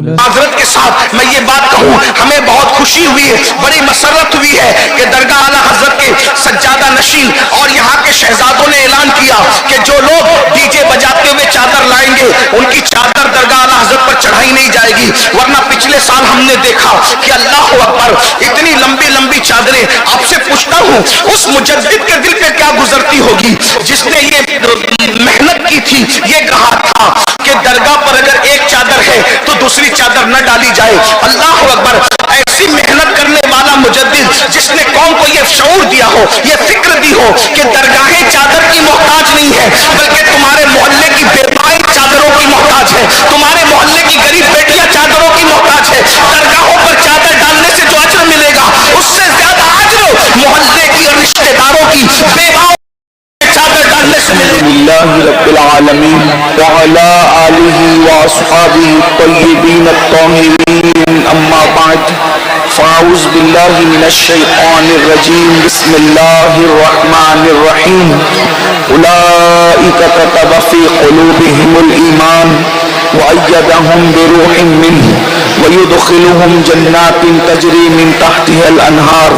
معذرت کے ساتھ میں یہ بات کہوں، ہمیں بہت خوشی ہوئی ہے، بڑی مسرت ہوئی ہے کہ درگاہ اعلیٰ حضرت کے سجادہ نشین اور یہاں کے شہزادوں نے اعلان کیا کہ جو لوگ ڈی جے بجاتے ہوئے چادر لائیں گے ان کی چادر درگاہ اعلیٰ حضرت پر چڑھائی نہیں جائے گی، ورنہ پچھلے سال ہم نے دیکھا کہ اللہ اکبر اتنی لمبی لمبی چادریں۔ آپ سے پوچھتا ہوں اس مجدد کے دل پہ کیا گزرتی ہوگی جس نے یہ محنت کی تھی، یہ کہا تھا کہ درگاہ پر اگر ایک چادر ہے تو دوسری چادر نہ ڈالی جائے۔ اللہ اکبر، ایسی محنت کرنے والا مجدد جس نے قوم کو یہ شعور دیا ہو، یہ فکر دی ہو کہ درگاہیں چادر کی محتاج نہیں ہے بلکہ تمہارے محلے کی بیوائیں چادروں کی محتاج ہے، تمہارے محلے کی غریب بیٹیاں چادروں کی محتاج ہے۔ درگاہوں پر چادر ڈالنے سے جو اجر ملے گا اس سے زیادہ اجر محلے کی اور رشتہ داروں کی بیواؤں چادر ڈالنے سے ملے گا۔ للہ رب العالمین وعلی آلہ واصحابہ الطیبین الطاہرین، اما بعد فاعوذ باللہ من الشیطان الرجیم، بسم اللہ الرحمن الرحیم۔ اولئک کتب فی قلوبہم الایمان وأيدهم بروح منه ويدخلهم جنات تجري من تحتها الأنهار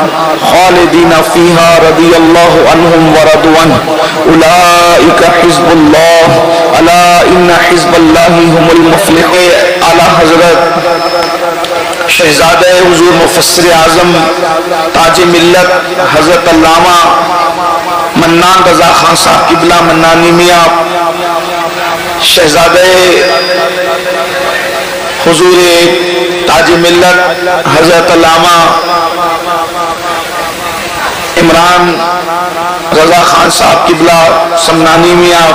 خالدين فيها رضي الله عنهم ورضوا عنه أولئك حزب الله ألا إن حزب الله هم المفلحون۔ اعلی حضرت شہزادہ حضور مفسر اعظم تاج ملت حضرت علامہ منان رضا خان صاحب قبلہ منانی میاں، شہزادہ حضور تاج ملت حضرت علامہ عمران رضا خان صاحب قبلہ سمنانی میاں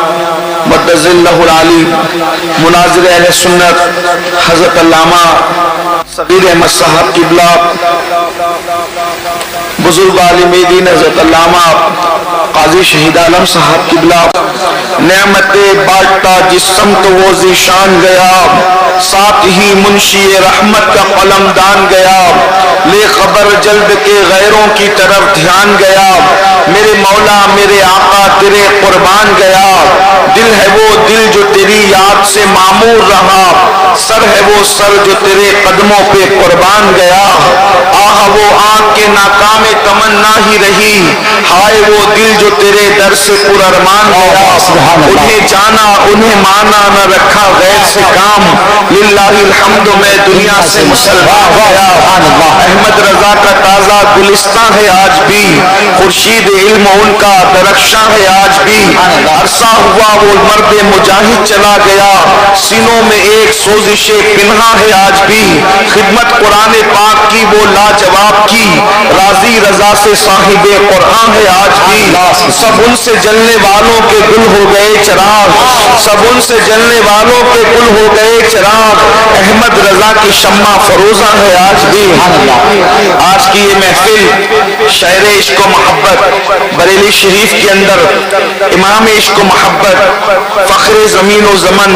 مدظ اللہ العالی، مناظر اہل سنت حضرت علامہ صغیر احمد صاحب قبلہ، بزرگ عالم دین حضرت علامہ قاضی شہید عالم صاحب قبلہ، نعمت بانٹتا جس سمت وہ ذیشان گیا، ساتھ ہی منشی رحمت کا قلم دان گیا، لے خبر جلد کے غیروں کی طرف دھیان گیا، میرے مولا میرے آقا تیرے قربان گیا، دل ہے وہ دل جو تیری یاد سے معمور رہا، سر ہے وہ سر جو تیرے قدموں پہ قربان گیا، آہ وہ آنکھ کے ناکام تمنا ہی رہی، ہائے وہ دل جو تیرے در سے پر ارمان گیا، انہیں جانا انہیں مانا نہ رکھا غیر سے کام، للہ الحمد میں دنیا سے مسلمان گیا، احمد رضا کا تازہ گلستان ہے آج بھی، خورشید علم ان کا درخشاں ہے آج بھی، عرصہ ہوا وہ مرد مجاہد چلا گیا، سینوں میں ایک سوزش پنہا ہے آج بھی، خدمت قرآن پاک کی وہ لاجواب کی، راضی رضا سے صاحب قرآن ہے آج بھی، سب ان سے جلنے والوں کے گل ہو گئے چراغ، سب ان سے جلنے والوں کے گل ہو گئے چراغ، احمد رضا کی شمع فروزہ ہے آج بھی۔ آج کی یہ محفل شاعر عشق و محبت بریلی شریف کے اندر امام عشق و محبت، فخر زمین و زمن،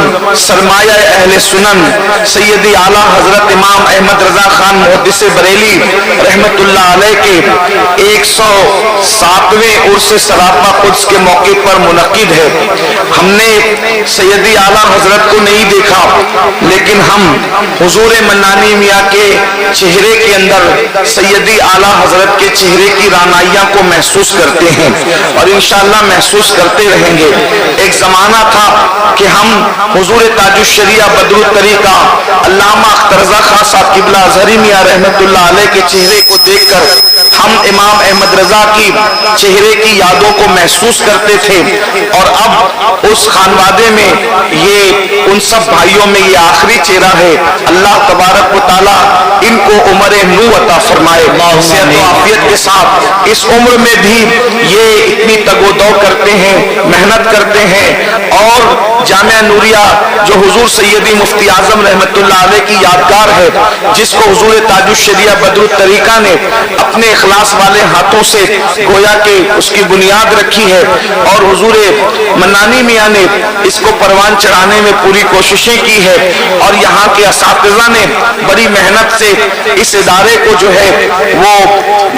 سرمایہ اہل سنن، سیدی اعلیٰ حضرت امام احمد رضا خان محدث بریلی رحمت اللہ علیہ کے 107ویں عرس سراپا قدس کے موقع پر منعقد ہے۔ ہم نے سیدی اعلیٰ حضرت کو نہیں دیکھا لیکن ہم حضور منانی میاں کے چہرے کے اندر سیدی اعلیٰ حضرت کے چہرے کی رانائیاں کو محسوس کرتے ہیں اور انشاءاللہ محسوس کرتے رہیں گے۔ ایک زمانہ تھا کہ ہم حضور تاج الشریعہ بدر الطریقہ علامہ اختر رضا خان صاحب قبلہ ازہری میاں رحمت اللہ علیہ کے چہرے کو دیکھ کر ہم امام احمد رضا کی چہرے کی یادوں کو محسوس کرتے تھے، اور اب اس خانوادے میں یہ ان سب بھائیوں میں یہ آخری چہرہ ہے۔ اللہ تبارک و تعالیٰ ان کو عمر نو عطا فرمائے، صحت و عافیت کے ساتھ اس عمر میں بھی یہ اتنی تگ و دو کرتے ہیں، محنت کرتے ہیں، اور جامعہ نوریہ جو حضور سیدی مفتی اعظم رحمت اللہ علیہ کی یادگار ہے، جس کو حضور تاج الشریعہ بدر الطریقہ نے اپنے اخلاق اخلاص والے ہاتھوں سے گویا کہ اس کی بنیاد رکھی ہے، اور حضور منانی میاں نے اس کو پروان چڑھانے میں پوری کوششیں کی ہے، اور یہاں کے اساتذہ نے بڑی محنت سے اس ادارے کو جو ہے وہ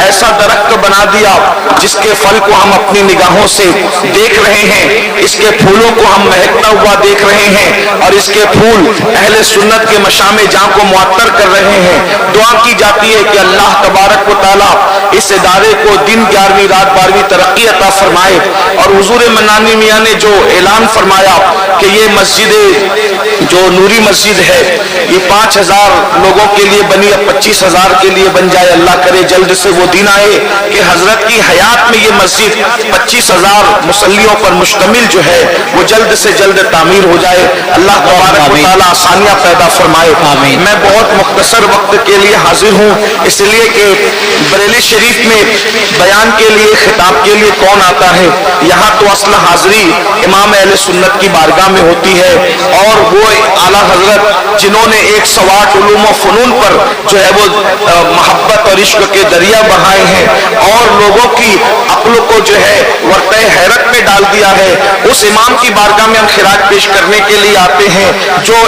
ایسا درخت بنا دیا جس کے پھل کو ہم اپنی نگاہوں سے دیکھ رہے ہیں، اس کے پھولوں کو ہم مہکتا ہوا دیکھ رہے ہیں، اور اس کے پھول اہل سنت کے مشام جاں کو معطر کر رہے ہیں۔ دعا کی جاتی ہے کہ اللہ تبارک و تعالیٰ اس ادارے کو دن 11ویں رات 12ویں ترقی عطا فرمائے، اور حضور منانی میاں نے جو اعلان فرمایا کہ یہ مسجد جو نوری مسجد ہے یہ 5000 لوگوں کے لیے بنی، اب 25,000 کے لیے بن جائے، اللہ کرے جلد سے وہ دن آئے کہ حضرت کی حیات میں یہ مسجد 25,000 مصلیوں پر مشتمل جو ہے وہ جلد سے جلد تعمیر ہو جائے، اللہ تبارک و تعالیٰ آسانیاں پیدا فرمائے۔ میں بہت مختصر وقت کے لیے حاضر ہوں، اس لیے کہ بریلی شریف میں بیان کے لیے خطاب کے لیے کون آتا ہے؟ یہاں تو اصل حاضری امام اہل سنت کی بارگاہ میں ہوتی ہے، اور وہ اعلیٰ حضرت جنہوں نے 108 علوم و فنون پر جو ہے وہ محبت اور عشق کے دریا بہائے ہیں، اور لوگوں کی عقل کو جو ہے ورطہ حیرت میں ڈال دیا ہے، اس امام کی بارگاہ میں ہم خراج پیش کرنے کے لیے آتے ہیں جو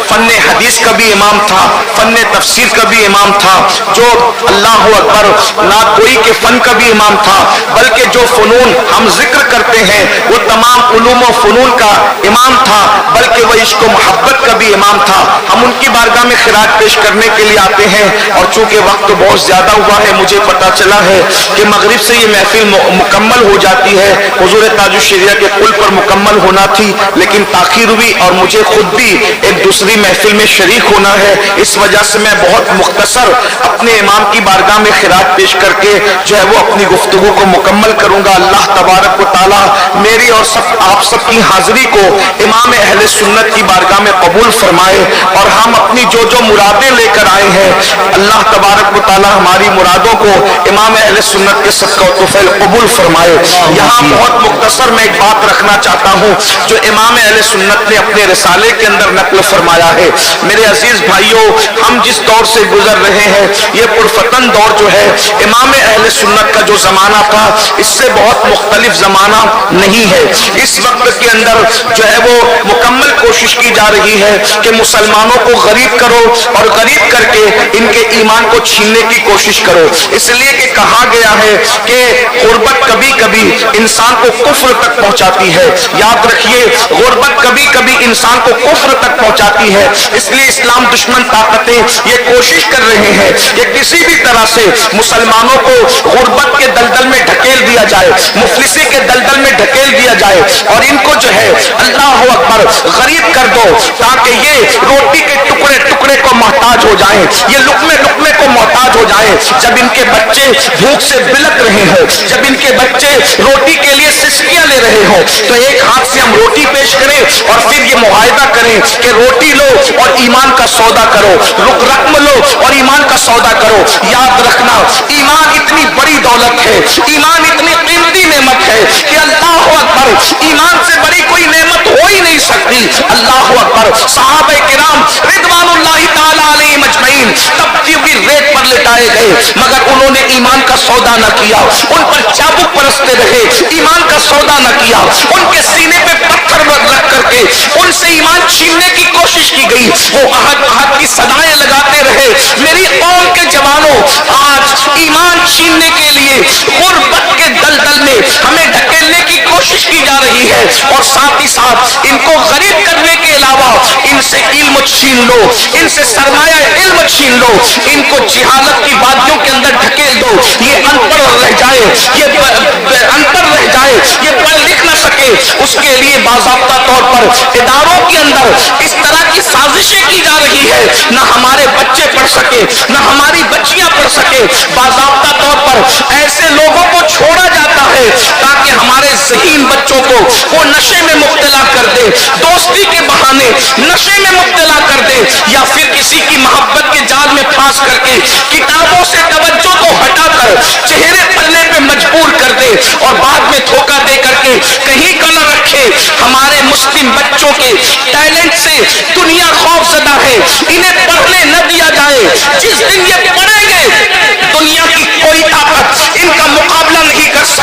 فن حدیث کا بھی امام تھا، فن تفسیر کا بھی امام تھا، جو اللہ اکبر ناگوئی کے فن کا بھی امام تھا، بلکہ جو فنون ہم ذکر کرتے ہیں وہ تمام علوم و فنون کا امام تھا، بلکہ وہ عشق و محبت کا بھی امام تھا۔ ہم ان کی بارگاہ میں خراج پیش کرنے کے لیے آتے ہیں، اور چونکہ وقت بہت زیادہ ہوا ہے، مجھے پتا چلا ہے کہ مغرب سے یہ محفل مکمل ہو جاتی ہے، حضور تاج الشریعہ کے پل پر مکمل ہونا تھی لیکن تاخیر ہوئی، اور مجھے خود بھی ایک دوسری محفل میں شریک ہونا ہے، اس وجہ سے میں بہت مختصر اپنے امام کی بارگاہ میں خراج پیش کر کے جو ہے وہ اپنی گفتگو کو مکمل کروں گا۔ اللہ تبارک و تعالیٰ میری اور آپ سب کی حاضری کو امام اہل سنت کی بارگاہ میں قبول فرمائے، اور ہم اپنی جو جو مرادیں لے کر آئے ہیں اللہ تبارک و تعالیٰ ہماری مرادوں کو امام اہل سنت کے صدقہ و طفیل قبول فرمائے۔ یہاں بہت مختصر میں ایک بات رکھنا چاہتا ہوں جو امام اہل سنت نے اپنے رسالے کے اندر نقل فرمایا ہے۔ میرے عزیز بھائیوں، ہم جس دور سے گزر رہے ہیں یہ پرفتن دور جو ہے، امام اہل سنت کا جو زمانہ تھا اس سے بہت مختلف زمانہ نہیں ہے۔ اس وقت کے اندر جو ہے وہ مکمل کوشش کی جا رہی ہے کہ مسلمانوں کو غریب کرو، اور غریب کر کے ان کے ایمان کو چھیننے کی کوشش کرو، اس لیے کہ کہا گیا ہے کہ غربت کبھی کبھی انسان کو کفر تک پہنچاتی ہے۔ یاد رکھیے، غربت کبھی کبھی انسان کو کفر تک پہنچاتی ہے، اس لیے اسلام دشمن طاقتیں یہ کوشش کر رہے ہیں کہ کسی بھی طرح سے مسلمانوں کو غربت کے دلدل میں ڈھکیل دیا جائے، مفلسی کے دلدل میں ڈھکیل دیا جائے، اور ان کو جو ہے اللہ اکبر غریب کر دو تاکہ یہ روٹی کے ٹکڑے ٹکڑے کو محتاج ہو جائیں، یہ لقمے لقمے کو محتاج ہو جائیں۔ جب ان کے بچے بھوک سے بلک رہے ہوں، جب ان کے بچے روٹی کے لیے سسکیاں لے رہے ہوں، تو ایک ہاتھ سے ہم روٹی پیش کریں اور پھر یہ معاہدہ کریں کہ روٹی لو اور ایمان کا سودا کرو، رقم لو اور ایمان کا سودا کرو۔ یاد رکھنا، ایمان اتنی بڑی دولت ہے، ایمان اتنی قیمتی نعمت ہے کہ اللہ اکبر، ایمان سے بڑی کوئی نعمت ہو ہی نہیں سکتی۔ اللہ اکبر، صحابہ کرام رضوان اللہ تعالی علیہم اجمعین تپتی ہوئی ریت پر لٹائے گئے مگر انہوں نے ایمان کا سودا نہ کیا، ان پر چابک پرستے رہے، ایمان کا سودا نہ کیا، ان کے سینے پہ پتھر رکھ کر کے ان سے ایمان چھیننے کی کوشش کی گئی، وہ احد کی صدائیں لگاتے رہے۔ میری قوم کے جوانوں، آج ایمان چھیننے کے لیے غربت کے دلدل میں ہمیں ڈھکیلنے کی کوشش کی جا رہی ہے، اور ساتھ ہی ساتھ ان کو غریب کرنے کے علاوہ ان سے علم چھین لو، ان سے سرمایہ علم چھین لو، ان کو جہالت کی وادیوں کے اندر ڈھکیل دو، یہ ان پڑھ رہ جائے، یہ انپڑھ رہ جائے، یہ پڑھ لکھ نہ سکے۔ اس کے لیے باضابطہ طور پر اداروں کے اندر اس طرح کی سازشیں کی جا رہی ہے، نہ ہمارے بچے پڑھ سکے، نہ ہماری بچیاں پڑھ سکے۔ باضابطہ طور پر ایسے لوگوں کو چھوڑا جاتا ہے تاکہ ہمارے ذہین بچوں کو وہ نشے میں مبتلا کر دے، دوستی کے بہانے نشے میں مبتلا کر دے، یا پھر کسی کی محبت کے جال میں پھانس کر کے کتابوں سے توجہ کو ہٹا کر چہرے پلنے پہ مجبور کر دے، اور بعد میں دھوکہ دے کر کے کہیں کا نہ رکھے۔ ہمارے مسلم بچوں کے ٹیلنٹ سے دنیا خوف زدہ ہے، انہیں پڑھنے نہ دیا جائے۔ جس دن یہ پڑھیں گے دنیا کی کوئی طاقت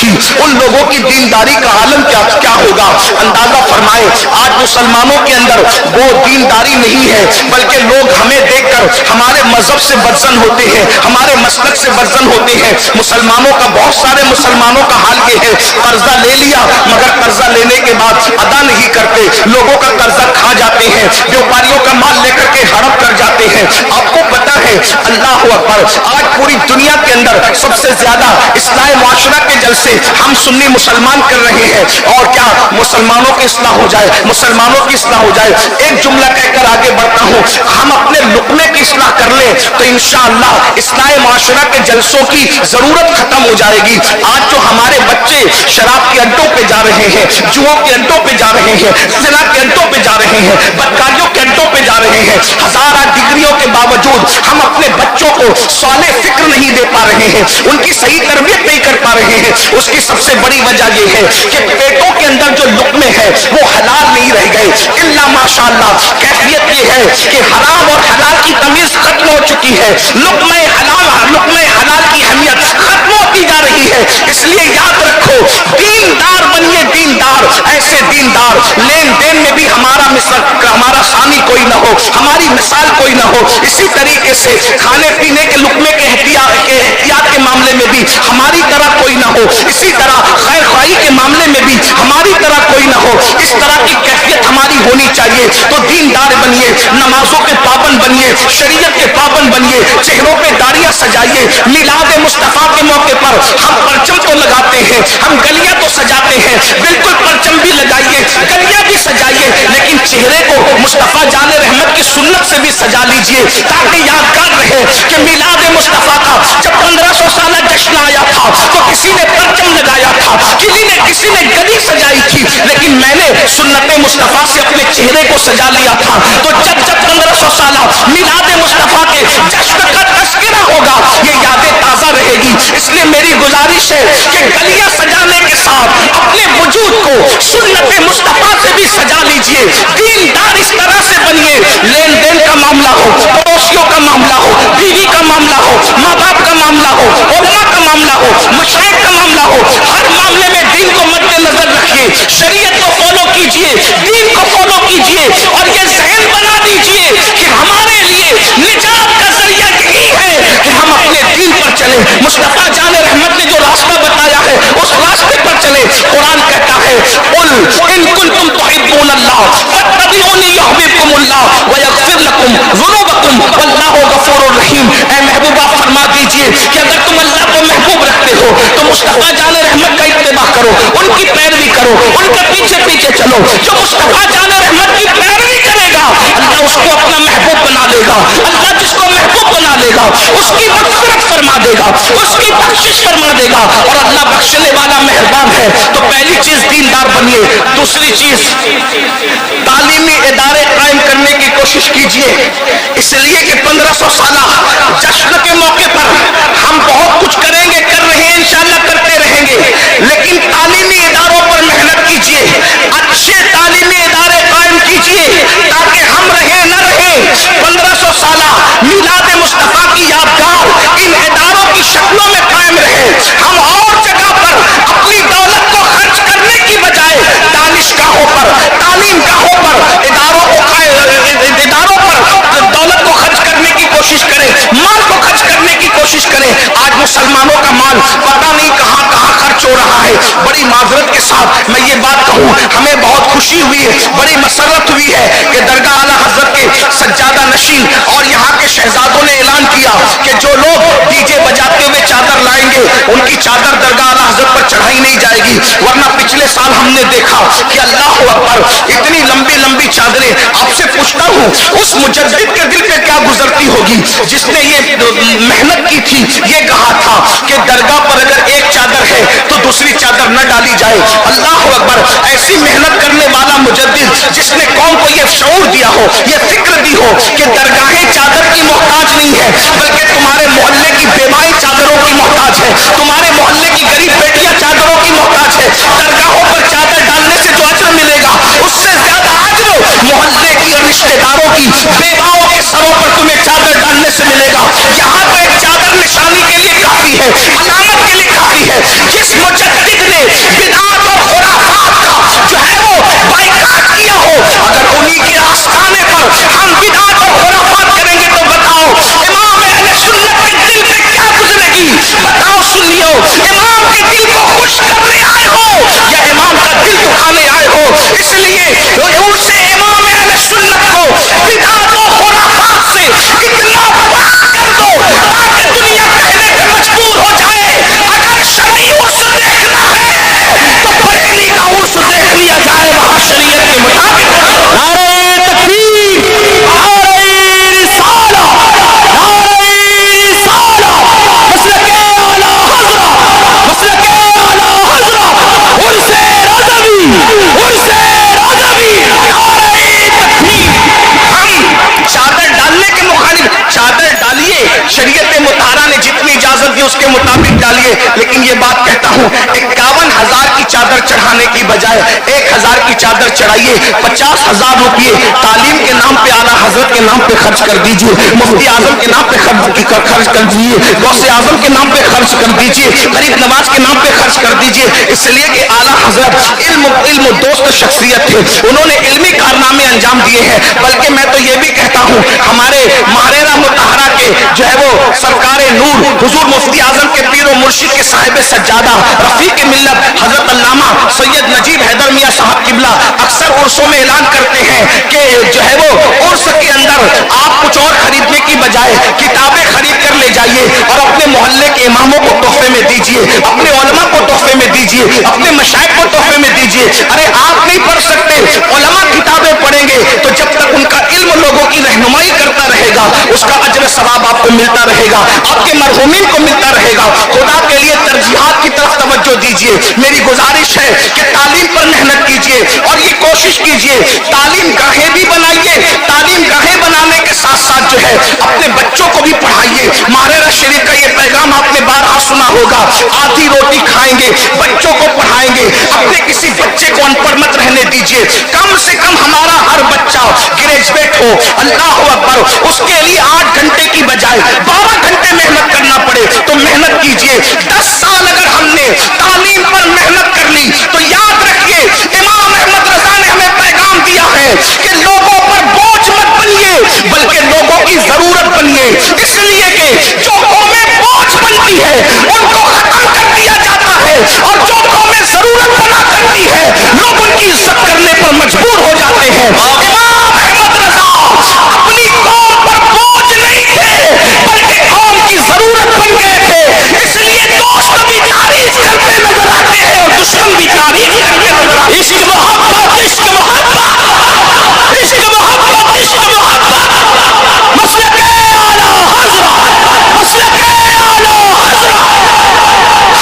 تھی ان لوگوں کی دینداری کا عالم کیا ہوگا. اندازہ فرمائے آج مسلمانوں کے اندر وہ دینداری نہیں ہے بلکہ لوگ ہمیں دیکھ کر ہمارے مذہب سے برزن ہوتے ہیں, ہمارے مسلک سے برزن ہوتے ہیں. مسلمانوں کا بہت سارے مسلمانوں کا حال یہ ہے قرضہ لے لیا مگر قرضہ لینے کے بعد ادا نہیں کرتے, لوگوں کا قرضہ کھا جاتے ہیں, ویوپاریوں کا مال لے کر کے ہڑپ کر جاتے ہیں. آپ کو پتا ہے اللہ اکبر آج پوری دنیا کے اندر سب سے زیادہ اصلاح معاشرہ کے جلسے ہم سنی مسلمان کر رہے ہیں. اور کیا مسلمانوں کی اصلاح ہو جائے, مسلمانوں کی اصلاح ہو جائے. ایک جملہ کہہ کر آگے بڑھتا ہوں, ہم اپنے لقمے کی اصلاح کر لیں تو انشاءاللہ اصلاح معاشرہ کے جلسوں کی ضرورت ختم ہو جائے گی. آج جو ہمارے بچے شراب کے اڈوں پہ جا رہے ہیں, جوا کے اڈوں پہ جا رہے ہیں, زنا کے اڈوں پہ جا رہے ہیں, بدکاریوں کے اڈوں پہ جا رہے ہیں, ہزارہ ڈگریوں کے باوجود ہم اپنے بچوں کو صالح فکر نہیں دے پا رہے ہیں, ان کی صحیح تربیت نہیں کر پا رہے ہیں. اس کی سب سے بڑی وجہ یہ ہے کہ پیٹوں کے اندر جو لقمے ہیں وہ حلال نہیں رہ گئے. الا ماشاءاللہ کیفیت یہ ہے کہ حرام اور حلال کی تمیز ختم ہو چکی ہے. لقمے حلال کی اہمیت ختم ہوتی جا رہی ہے. اس لیے یاد رکھو دیندار بنیے, دیندار ایسے دیندار لین دین میں بھی ہمارا ثانی کوئی نہ ہو, ہماری مثال کوئی نہ ہو. اسی طریقے سے کھانے پینے کے لقمے کے احتیاط کے معاملے میں بھی ہماری طرح کوئی نہ ہو. اسی طرح خیر خواہی کے معاملے میں بھی ہماری طرح کوئی نہ ہو. اس طرح کی کیفیت ہماری ہونی چاہیے. تو دیندار بنیے, نمازوں کے پابند بنیے, شریعت کے پابند بنیے, چہروں پہ داڑیاں سجائیے. میلاد مصطفیٰ کے موقع پر ہم پرچم تو لگاتے ہیں, ہم گلیاں تو سجاتے ہیں, بالکل پرچم بھی لگائیے, گلیاں بھی سجائیے, لیکن چہرے کو مصطفیٰ جان رحمت کی سنت سے بھی سجا لیجیے تاکہ یادگار رہے کہ میلاد مصطفیٰ کا جب 1500 سالہ جشن آیا تھا تو کسی نے پرچم لگایا تھا, کسی نے گلی سجائی تھی, لیکن میں نے سنت مصطفیٰ سے اپنے چہرے کو سجا لیا تھا. تو جب 1500 سالہ میلاد مصطفیٰ کے جشن کا تذکرہ ہوگا یہ یادیں تازہ رہے گی. اس لیے میری گزارش ہے کہ گلیاں سجانے کے ساتھ اپنے وجود کو سنت مصطفیٰ سے بھی سجا لیجئے. دیندار اس طرح سے بنیے, لین دین کا معاملہ ہو, پڑوسیوں کا معاملہ ہو, بیوی کا معاملہ ہو, ماں باپ کا معاملہ ہو, علماء کا معاملہ ہو, مشائخ کا معاملہ ہو, ہر معاملے میں دین کو مد نظر رکھیے, شریعت کو فالو کیجئے, دین کو فالو کیجئے, اور یہ ذہن بنا دیجئے کہ ہمارے لیے نجات کا ذریعہ یہی ہے کہ ہم اپنے دین پر چلیں. مصطفیٰ جان رحمت نے جو راستہ بتایا ہے اس راستے پر چلیں. قرآن کہتا ہے قل ان کنتم تحبون اللہ فاتبعونی یحببکم اللہ ویغفر لکم ذنوبکم واللہ غفور الرحیم. اے محبوبہ فرما دیجئے کہ اگر تم اللہ کو محبوب رکھتے ہو تو مصطفیٰ جان رحمت کا اتباع کرو, ان کی پیروی کرو, ان کے پیچھے پیچھے چلو. جو مصطفیٰ جان رحمت کی پیروی کرے گا اللہ اس کو اپنا محبوب بنا لے گا. اللہ جس کو محبوب بنا لے گا اس کی مغفرت فرما دے گا, اس کی بخشش فرما دے گا, اور اللہ بخشنے والا مہربان ہے. تو پہلی چیز دیندار بنیے. دوسری چیز تعلیمی ادارے قائم کرنے کی کوشش کیجیے. اس لیے کہ 1500 سالہ جشن کے موقع پر ہم بہت کچھ کریں گے, کر رہے ہیں, انشاءاللہ کرتے رہیں گے, لیکن تعلیمی اداروں پر محنت کیجیے, اچھے تعلیمی ادارے قائم کیجیے تاکہ ہم رہیں نہ رہیں 1500 سالہ میلاد مصطفیٰ کی یادگار ان اداروں کی شکلوں میں قائم رہے. ہم اور جگہ پر اپنی دولت کو خرچ کرنے کی بجائے دانشگاہوں پر, تعلیم گاہوں پر, اداروں پر دولت کو خرچ کرنے کی کوشش کریں, مال کو خرچ کرنے کی کوشش کریں. آج مسلمانوں کا مال پتہ نہیں کہاں کہاں خرچ ہو رہا ہے. بڑی معذرت کے ساتھ میں یہ بات کہوں, ہمیں بہت خوشی ہوئی ہے, بڑی مسرت ہوئی ہے کہ درگاہ اعلیٰ حضرت کے سجادہ نشین اور یہاں کے شہزادوں نے اعلان کیا کہ جو لوگ ڈی جے بجاتے ہوئے چادر لائیں گے ان کی چادر درگاہ اعلیٰ حضرت پر چڑھائی نہیں جائے گی. ورنہ پچھلے سال ہم نے دیکھا کہ اللہ اکبر اتنی لمبی لمبی چادریں. آپ سے پوچھتا ہوں اس مجدد کے دل پہ کیا گزرتی ہوگی جس نے یہ محنت کی تھی, یہ کہا تھا کہ درگاہ پر اگر ایک چادر ہے تو دوسری چادر نہ ڈالی جائے. اللہ اکبر, ایسی محنت کرنے والا مجدد جس نے قوم کو یہ شعور دیا ہو, یہ فکر دی ہو کہ درگاہیں چادر کی محتاج نہیں ہے بلکہ تمہارے محلے کی بیوائی چادروں کی محتاج ہے, تمہارے محلے کی غریب بیٹیاں چادروں کی محتاج ہے. درگاہوں پر چادر ڈالنے سے جو اجر ملے گا اس سے زیادہ اجر محلے کی اور رشتے داروں کی بیواؤں کے سروں پر تمہیں چادر ڈالنے سے ملے گا. یہاں تو ایک چادر نشانی کے لیے کافی ہے, علامت کے لیے کافی ہے. جس اس لیے عرس امام اہل سنت کو بدعت و خرافات سے اتنا پاک کر دو تاکہ دنیا کہنے پہ مجبور ہو جائے اگر شرعی عرس دیکھنا ہے تو بریلی کا عرس دیکھ لیا جائے، وہاں شریعت کے مطابق نعرہ تکبیر، نعرہ رسالہ، نعرہ رسالہ، مسلک اعلیٰ حضرت، مسلک اعلیٰ حضرت، عرس رضوی، عرس رضوی، نعرہ تکبیر۔ ہم چادر ڈالنے کے مخالف، چادر ڈالیے، شریعت مطہرہ نے جتنی اجازت دی اس کے مطابق ڈالیے، لیکن یہ بات کہتا ہوں 51,000 کی چادر چڑھانے کی بجائے 1,000 کی چادر چڑھائیے، 50,000 روپئے تعلیم کے نام پہ اعلیٰ حضرت کے نام پہ خرچ کر دیجیے، مفتی اعظم کے نام پہ خرچ کر دیجیے، غوث اعظم کے نام پہ خرچ کر دیجیے، غریب نواز کے نام پہ خرچ کر دیجیے، اس لیے کہ اعلیٰ حضرت علم و دوست شخصیت تھے، انہوں نے علمی کارنامے انجام دیے ہیں۔ بلکہ میں تو یہ بھی کہتا ہوں ہمارے ماہرہ مطہرہ کے جو ہے وہ سرکار نور حضور مفتی اعظم کے پیر و مرشد کے صاحب سجادہ رفیق ملت حضرت علامہ سید نجیب حیدر میاں صاحب قبلہ اکثر عرسوں میں اعلان کرتے ہیں کہ جو ہے وہ عرس کے اندر آپ کچھ اور خریدنے کی بجائے کتابیں خرید کر لے جائیے اور اپنے محلے کے اماموں کو تحفے میں دیجیے، اپنے علماء کو تحفے میں دیجیے، اپنے مشائخ کو تحفے میں دیجیے۔ ارے آپ نہیں پڑھ سکتے، علماء کتابیں پڑھیں گے تو جب تک ان کا علم لوگوں کی رہنمائی کرتا رہے گا اس کا اجر ثواب آپ کو ملتا رہے گا، آپ کے مرحومین کو ملتا رہے گا۔ خدا کے لیے ترجیحات کی طرف توجہ دیجیے۔ میری گزارش ہے کہ تعلیم پر محنت کیجیے اور یہ کوشش کیجیے تعلیم گاہیں بھی بنائیے، تعلیم گاہیں بنانے کے ساتھ ساتھ جو ہے اپنے بچوں کو بھی پڑھائیے۔ ماہرہ شریف کا یہ پیغام آپ نے بارہا سنا ہوگا، آدھی روٹی کھائیں گے بچوں کو پڑھائیں گے، اپنے کسی بچے کو ان پڑھ مت رہنے دیجیے۔ کم سے کم ہمارا ہر بچہ گریجویٹ ہو، اللہ اکبر، اس کے لیے 8 گھنٹے کی بجائے 12 گھنٹے محنت کرنا پڑے تو محنت کیجیے۔ 10 سال اگر ہم نے تعلیم پر محنت کر لی تو یاد رکھیے امام احمد رضا نے ہمیں پیغام دیا ہے کہ لوگوں پر بوجھ مت بنیے بلکہ لوگوں کی ضرورت بنیے، اس لیے کہ جو قومیں بوجھ بنتی ہے ان کو ختم کر دیا جاتا ہے اور جو قومیں ضرورت بنا کرتی ہے لوگ ان کی عزت کرنے پر مجبور ہو جاتے ہیں۔ امام احمد رضا اپنی قوم پر بوجھ نہیں تھے بلکہ قوم کی ضرورت بن گئے تھے، اس لیے دوست بھی تعریف کرتے نظر آتے ہیں اور دشمن بھی تعریف کرتے نظر آتے ہیں۔ عشق محبت، عشق محبت، عشق محبت، عشق محبت، مسلک اعلیٰ حضرت، مسلک اعلیٰ حضرت۔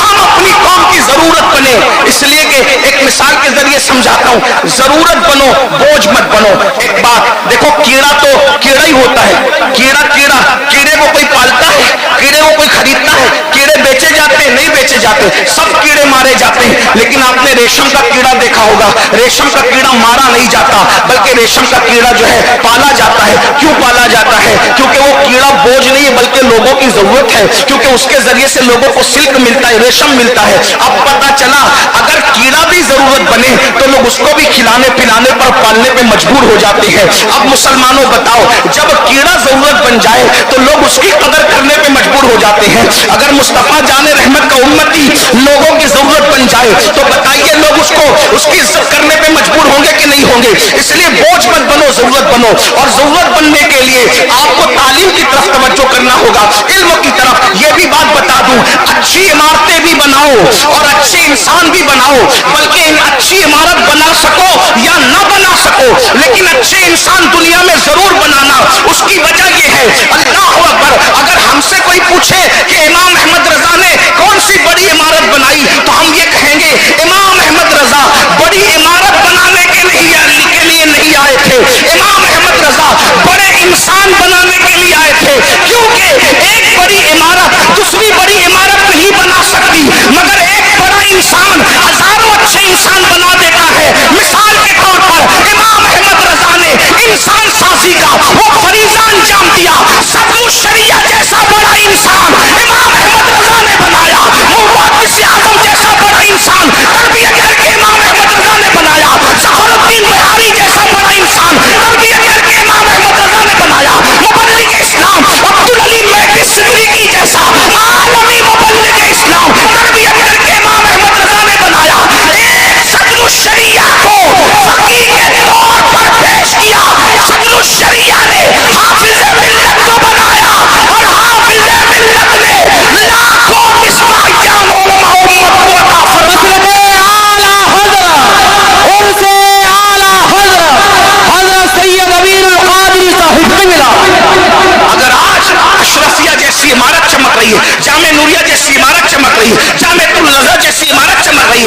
ہم اپنی قوم کی ضرورت بنے، اس لیے کہ ایک مثال کے ذریعے سمجھاتا ہوں، ضرورت بنو بوجھ مت بنو۔ ایک بات دیکھو، کیڑا تو کیڑا ہی ہوتا ہے، کیڑے کو کوئی پالتا ہے، کیڑے کو کوئی خریدتا ہے، کیڑے بیچے جاتے ہیں نہیں بیچے جاتے، سب کیڑے مارے جاتے ہیں۔ لیکن آپ نے ریشم کا کیڑا دیکھا ہوگا، ریشم کا کیڑا مارا نہیں جاتا بلکہ ریشم کا کیڑا جو ہے پالا جاتا ہے۔ کیوں پالا جاتا ہے؟ کیونکہ وہ کیڑا بوجھ نہیں ہے بلکہ لوگوں کی ضرورت ہے، کیونکہ اس کے ذریعے سے لوگوں کو سلک ملتا ہے، ریشم ملتا ہے۔ اب پتہ چلا اگر کیڑا بھی ضرورت بنے تو لوگ اس کو بھی کھلانے پلانے پر پالنے پہ مجبور ہو جاتے ہیں۔ اب مسلمانوں بتاؤ، جب کیڑا ضرورت بن جائے تو لوگ اس کی قدر کرنے پہ مجبور ہو جاتے ہیں۔ اگر مصطفیٰ جان رحمت کا امتی لوگوں کی ضرورت بن جائے تو بتائیے لوگ اس کی عزت کرنے پہ مجبور ہوں گے کہ نہیں ہوں گے؟ اس لیے بوجھ مت بنو، ضرورت بنو، اور ضرورت بننے کے لیے آپ کو تعلیم کی طرف توجہ کرنا ہوگا، علم کی طرف۔ یہ بھی بات بتا دوں، اچھی عمارتیں بھی بناؤ اور اچھے انسان بھی بناؤ، بلکہ ان اچھی عمارت بنا سکو یا نہ بنا سکو لیکن اچھے انسان دنیا میں ضرور بنانا۔ اس کی وجہ یہ ہے، اللہ اکبر، اگر ہم سے کوئی پوچھے کہ امام احمد رضا نے کون سی بڑی عمارت بنائی تو ہم یہ کہیں گے امام احمد رضا بڑی عمارت بنانے کے لیے نہیں آئے تھے، امام احمد رضا بڑے انسان بنانے کے لیے آئے تھے، کیونکہ ایک بڑی عمارت دوسری بڑی عمارت نہیں بنا سکتی مگر ایک بڑا انسان ہزاروں اچھے انسان بنا دیتا ہے۔ مثال کے طور پر امام احمد رضا نے انسان سازی کا وہ فریضہ انجام دیا، سب شریعت جیسا بڑا انسان امام احمد رضا نے بنایا، محدث اعظم جیسا بڑا انسان تربیت کر کے امام احمد رضا نے بنایا، ظفر الدین بہاری جیسا بڑا انسان تربیت کر کے امام احمد رضا نے بنایا، مبلغ اسلام عبدالعلی مہدی صدیقی جیسا